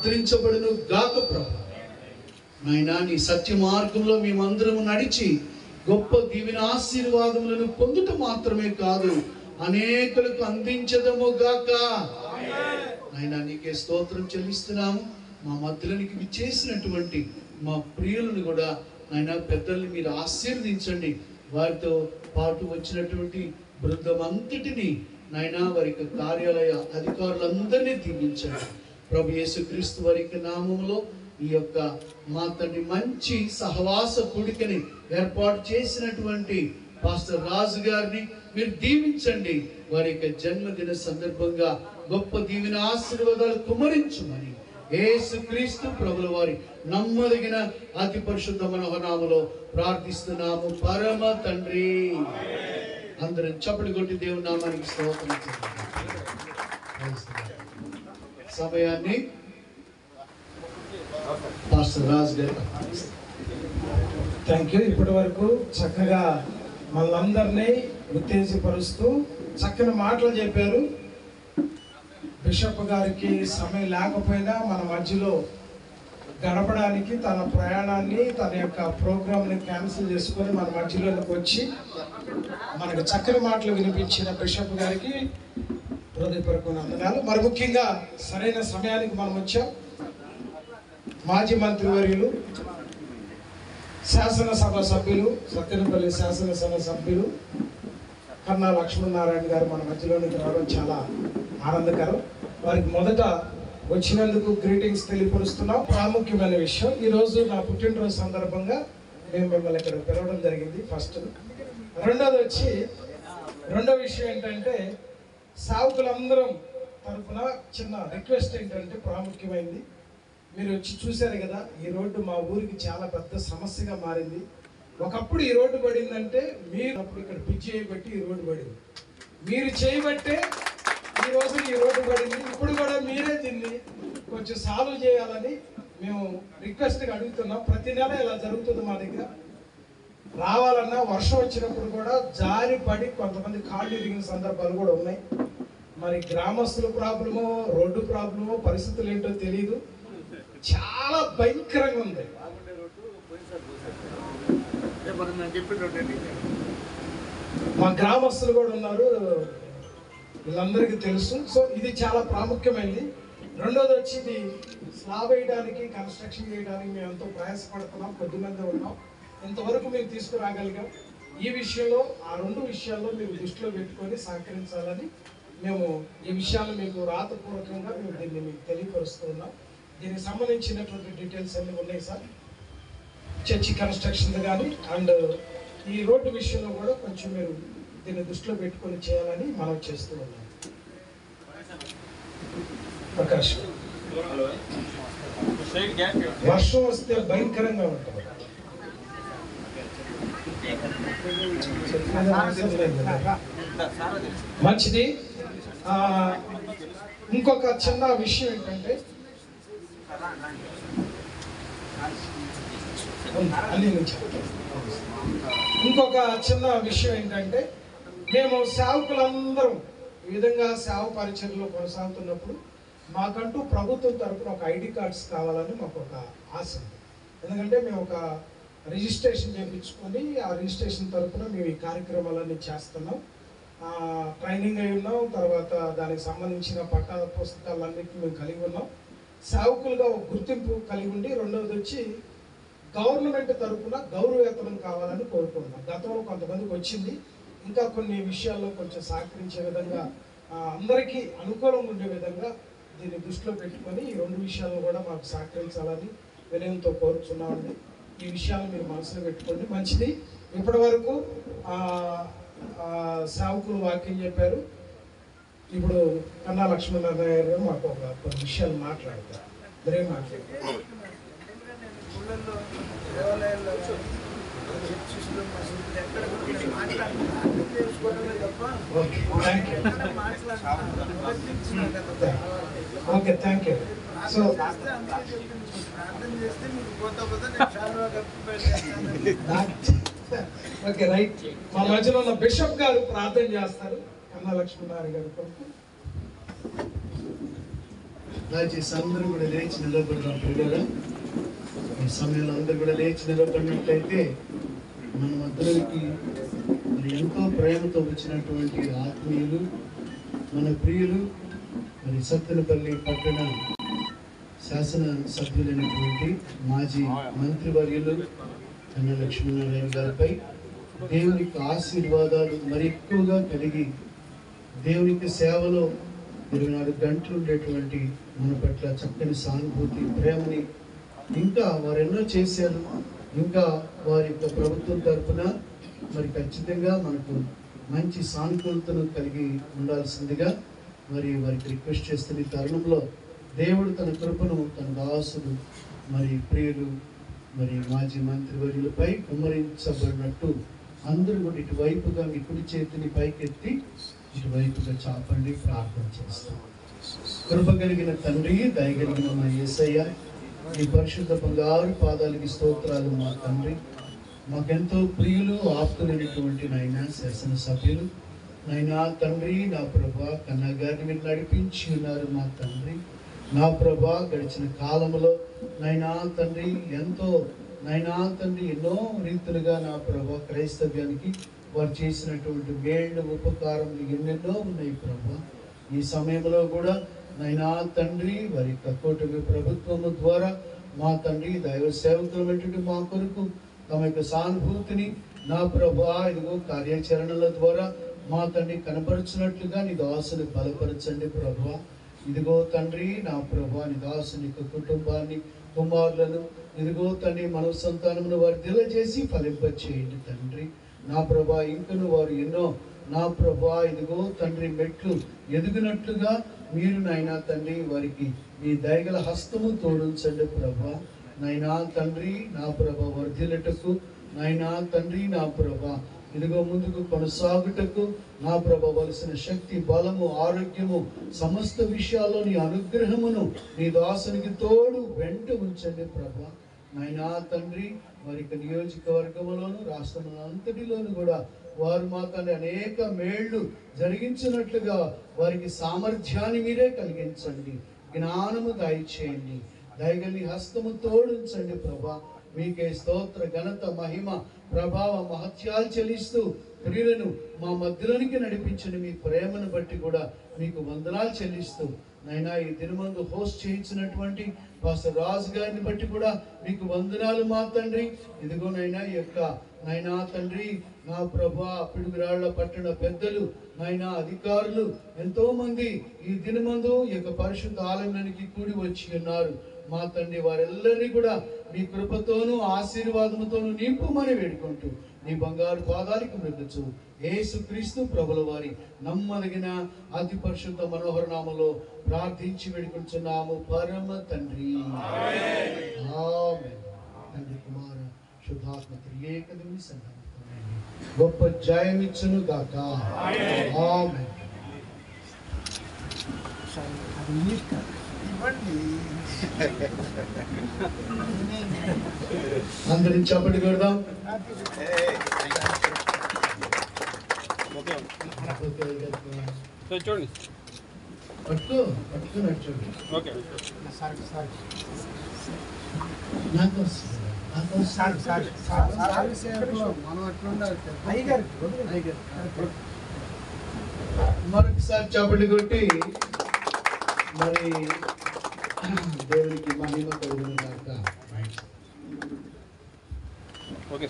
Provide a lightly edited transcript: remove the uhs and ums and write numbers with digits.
ముద్రించబడును గాక ప్రభు. నాయనా నీ సత్య మార్గంలో మేమందరము నడిచి గొప్ప దీవెన ఆశీర్వాదములను పొందుట మాత్రమే కాదు, అనేకులకు అందించదము గాక. నాయనా నీకే స్తోత్రం చెల్లిస్తున్నాము. మా మధ్యలోనికి విచ్చేసినటువంటి మా ప్రియులను కూడా నాయనా పెద్దల్ని మీరు ఆశీర్వదించండి. వారితో పాటు వచ్చినటువంటి బృందం అంతటిని నాయనా వారి కార్యాలయ అధికారులందరినీ దీవించండి ప్రభు. యేసుక్రీస్తు వారి నామములో ఈ యొక్క మా తండ్రి మంచి సహవాస కూడికని ఏర్పాటు చేసినటువంటి పాస్టర్ రాజు గారిని మీరు దీవించండి. వారి యొక్క జన్మదిన సందర్భంగా గొప్ప దీవెన ఆశీర్వాదాలు కుమ్మరించుమని యేసుక్రీస్తు ప్రభుల వారి నమ్మదగిన అతి పరిశుద్ధ మనోహరనామములో ప్రార్థిస్తున్నాము పరమ తండ్రి. అందరం చప్పట్లు కొట్టి దేవుని నామానికి స్తోత్రం చేద్దాం. సమయాన్ని పాస్టర్ రాజు గారు. Thank you. ఇప్పటి వరకు చక్కగా మనందరినీ ఉత్తేజపరుస్తూ చక్కని మాటలు చెప్పారు. బిషప్ గారికి సమయం లేకపోయినా మన మధ్యలో గడపడానికి తన ప్రయాణాన్ని, తన యొక్క ప్రోగ్రామ్ని క్యాన్సిల్ చేసుకొని మన మధ్యలోకి వచ్చి మనకు చక్కని మాటలు వినిపించిన బిషప్ గారికి హృదయపూర్వక వందనాలు. మరి ముఖ్యంగా సరైన సమయానికి మనం వచ్చాం. మాజీ మంత్రివర్యులు, శాసనసభ సభ్యులు, సత్తెనపల్లి శాసనసభ సభ్యులు కన్నా లక్ష్మీనారాయణ గారు మన మధ్యలోనికి రావడం చాలా ఆనందకరం. వారికి మొదట వచ్చినందుకు గ్రీటింగ్స్ తెలియపరుస్తున్నాం. ప్రాముఖ్యమైన విషయం, ఈరోజు నా పుట్టినరోజు సందర్భంగా మేము మిమ్మల్ని ఇక్కడ పిలవడం జరిగింది. ఫస్ట్ రెండో విషయం ఏంటంటే, సావుకులందరం తరఫున చిన్న రిక్వెస్ట్ ఏంటంటే, ప్రాముఖ్యమైనది మీరు వచ్చి చూశారు కదా, ఈ రోడ్డు మా ఊరికి చాలా పెద్ద సమస్యగా మారింది. ఒకప్పుడు ఈ రోడ్డు పడిందంటే మీరు అప్పుడు ఇక్కడ పిచ్చి చేయబట్టి ఈ రోడ్డు పడింది, మీరు చేయబట్టే ఈ రోజు ఈ రోడ్డు పడింది. ఇప్పుడు కూడా మీరే దీన్ని కొంచెం సాల్వ్ చేయాలని మేము రిక్వెస్ట్గా అడుగుతున్నాం. ప్రతి నెల ఇలా జరుగుతుంది మా దగ్గర. రావాలన్నా వర్షం వచ్చినప్పుడు కూడా జారి పడి కొంతమంది కాళ్ళు ఇరిగిన సందర్భాలు కూడా ఉన్నాయి. మరి గ్రామస్తుల ప్రాబ్లమో రోడ్డు ప్రాబ్లమో పరిస్థితులు ఏంటో తెలియదు, చాలా భయంకరంగా ఉంది. మా గ్రామస్తులు కూడా ఉన్నారు, వీళ్ళందరికీ తెలుసు. సో ఇది చాలా ప్రాముఖ్యమైనది. రెండోది వచ్చి ఇది స్లాబ్ వేయడానికి, కన్స్ట్రక్షన్ చేయడానికి మేము ఎంతో ప్రయాసపడుతున్నాం, కొద్దిమంది ఉన్నాం. ఇంతవరకు మేము తీసుకురాగలిగాం. ఈ విషయంలో ఆ రెండు విషయాల్లో మీరు దృష్టిలో పెట్టుకొని సహకరించాలని మేము ఈ విషయాలు మీకు రాతపూర్వకంగా మేము దీన్ని మీకు తెలియపరుస్తూ ఉన్నాం. దీనికి సంబంధించినటువంటి డీటెయిల్స్ అన్నీ ఉన్నాయి సార్. చర్చి కన్స్ట్రక్షన్ కానీ అండ్ ఈ రోడ్డు విషయంలో కూడా కొంచెం మీరు దీన్ని దృష్టిలో పెట్టుకొని చేయాలని మనం చేస్తూ ఉన్నాం. ప్రకాష్, వర్షం వస్తే భయంకరంగా ఉంటుంది. మంచిది. ఇంకొక చిన్న విషయం ఏంటంటే, మేము సేవకులందరం ఈ విధంగా సేవ పరిచర్యలో కొనసాగుతున్నప్పుడు మాకంటూ ప్రభుత్వం తరపున ఒక ఐడి కార్డ్స్ కావాలని మాకు ఒక ఆశ ఉంది. ఎందుకంటే మేము ఒక రిజిస్ట్రేషన్ చేయించుకొని ఆ రిజిస్ట్రేషన్ తరపున మేము ఈ కార్యక్రమాలన్నీ చేస్తున్నాం. ట్రైనింగ్ అయి ఉన్నాం. తర్వాత దానికి సంబంధించిన పట్టా పుస్తకాలన్నింటినీ మేము కలిగి ఉన్నాం. సేవకులుగా ఒక గుర్తింపు కలిగి ఉండి, రెండవది వచ్చి గవర్నమెంట్ తరపున గౌరవవేతనం కావాలని కోరుకుంటున్నాం. గతంలో కొంతమందికి వచ్చింది, ఇంకా కొన్ని విషయాల్లో కొంచెం సహకరించే విధంగా, అందరికీ అనుకూలంగా ఉండే విధంగా దీన్ని దృష్టిలో పెట్టుకొని ఈ రెండు విషయాలను కూడా మాకు సహకరించాలని వినయంతో కోరుచున్నామండి. ఈ విషయాలు మీరు మనసులో పెట్టుకోండి. మంచిది. ఇప్పటి వరకు సేవకులు వాక్యం చెప్పారు. ఇప్పుడు కన్నా లక్ష్మీనారాయణ గారు మాకు ఒక కొన్ని విషయాలు మాట్లాడతారు. మీరేం మాట్లాడతారు? Okay, thank you. So okay, right. మా మధ్యలో ఉన్న బిషప్ గారు ప్రార్థన చేస్తారు. కన్నా లక్ష్మీనారాయణ గారు కొరకు. దయచేసి అందరూ కూడా లేచి నిలబడదాం పిల్లలు. ఈ సమయంలో అందరూ కూడా లేచి నిలబడినట్లయితే మన మధ్యలోకి మరి ఎంతో ప్రేమతో వచ్చినటువంటి ఆత్మీయులు, మన ప్రియులు, మరి సత్తెనపల్లి పట్టణ శాసన సభ్యులైనటువంటి మాజీ మంత్రివర్యులు కన్నా లక్ష్మీనారాయణ గారిపై దేవునికి ఆశీర్వాదాలు మరి ఎక్కువగా కలిగి దేవునికి సేవలో 24 గంటలు ఉండేటువంటి మన పట్ల చక్కని సానుభూతి, ప్రేమని ఇంకా వారు ఎన్నో చేశారు. ఇంకా వారి యొక్క ప్రభుత్వం తరఫున మరి ఖచ్చితంగా మనకు మంచి సానుకూలతను కలిగి ఉండాల్సిందిగా మరి వారికి రిక్వెస్ట్ చేస్తున్న ఈ తరుణంలో దేవుడు తన కృపను తన దాసుడు మరి ప్రియులు మరి మాజీ మంత్రివర్యులపై కుమ్మరించబడినట్టు అందరూ కూడా ఇటువైపుగా మీ కుడి చేతిని పైకెత్తి ఇటువైపుగా చాపండి, ప్రార్థన చేస్తాం. కృప కలిగిన తండ్రి, దయగలిగిన మా యేసయ్య, ఈ పరిశుద్ధ బంగారు పాదాలకి స్తోత్రాలు మా తండ్రి. మాకెంతో ప్రియులు, ఆప్తులైనటువంటి నాయన శాసనసభ్యులు నాయనా తండ్రి, నా ప్రభా కన్నా గారిని మీరు నడిపించి ఉన్నారు మా తండ్రి. నా ప్రభా గడిచిన కాలంలో నాయనా తండ్రి ఎంతో నాయనా తండ్రి ఎన్నో రీతులుగా నా ప్రభా క్రైస్తవ్యానికి వారు చేసినటువంటి మేళ్ళు ఉపకారములు ఎన్నెన్నో ఉన్నాయి ప్రభా. ఈ సమయంలో కూడా నాయనా తండ్రి వారి కూటమి ప్రభుత్వము ద్వారా మా తండ్రి దైవ సేవకులైనటువంటి మా కొరకు తమ యొక్క సానుభూతిని నా ప్రభా ఇదిగో కార్యాచరణల ద్వారా మా తండ్రి కనపరచినట్లుగా నీ దాసుని బలపరచండి ప్రభా. ఇదిగో తండ్రి నా ప్రభా నీ దాసుని యొక్క కుటుంబాన్ని, కుమారులను ఇదిగో తండ్రి మన సంతానమును వర్ధిల్ల చేసి ఫలింపచేయండి తండ్రి. నా ప్రభా ఇంకను వారు ఎన్నో నా ప్రభా ఇదిగో తండ్రి మెట్లు ఎదిగినట్లుగా మీరు నాయనా తండ్రి వారికి మీ దయగల హస్తము తోడించండి ప్రభా. నైనా తండ్రి నా ప్రభా వర్ధిల్లటకు నైనా తండ్రి నా ప్రభా ఇదిగో ముందుకు కొనసాగుటకు నా ప్రభా వలసిన శక్తి, బలము, ఆరోగ్యము సమస్త విషయాల్లో నీ అనుగ్రహమును నీ దాసునికి తోడు వెంట ఉంచండి ప్రభా. నైనా తండ్రి వారి నియోజకవర్గంలోను రాష్ట్రంలో అంతటిలోను కూడా వారు మా తండ్రి అనేక మేళ్లు జరిగించినట్లుగా వారికి సామర్థ్యాన్ని మీరే కలిగించండి, జ్ఞానము దయచేయండి, దయగలి హస్తము తోడించండి ప్రభా. మీకే స్తోత్ర, ఘనత, మహిమ, ప్రభావ, మహత్యాలు చెల్లిస్తూ ప్రియులను మా మధ్యలోనికి నడిపించిన మీ ప్రేమను బట్టి కూడా మీకు వందనాలు చెల్లిస్తూ నైనా ఈ దినమందు హోస్ట్ చేయించినటువంటి పాస్టర్ రాజు గారిని బట్టి కూడా మీకు వందనాలు మా తండ్రి. ఇదిగోనైనా ఈ యొక్క నైనా తండ్రి నా ప్రభా పిడుగురాళ్ల పట్టణ పెద్దలు నైనా అధికారులు ఎంతో మంది ఈ దినమందు ఈ యొక్క పరిశుద్ధ ఆలయానికి కూడి వచ్చి ఉన్నారు మా తండ్రి. వారెల్లరినీ కూడా మీ కృపతోనూ ఆశీర్వాదముతోనూ నింపుమని వేడుకుంటూ నీ బంగారు పాదాలకు మృగచ్చు యేసుక్రీస్తు ప్రభుల వారి నమ్మదగిన అతి పరిశుద్ధ మనోహర నామములో ప్రార్థించి వేడుకుంటున్నాము పరమ తండ్రి. ఆమేన్. తండ్రి కుమార శుద్ధాత్మ త్రియేక దేవుని సన్నిధిలో గొప్ప జయమిచ్చును గాక. ఆమేన్. అందరం చప్పటి కొడదాం. చూడండి పట్టుకుని చూడండి. మరొకసారి చప్పటి కొట్టి మరి దేవునికి మహిమ కలుగును గాక. ఓకే.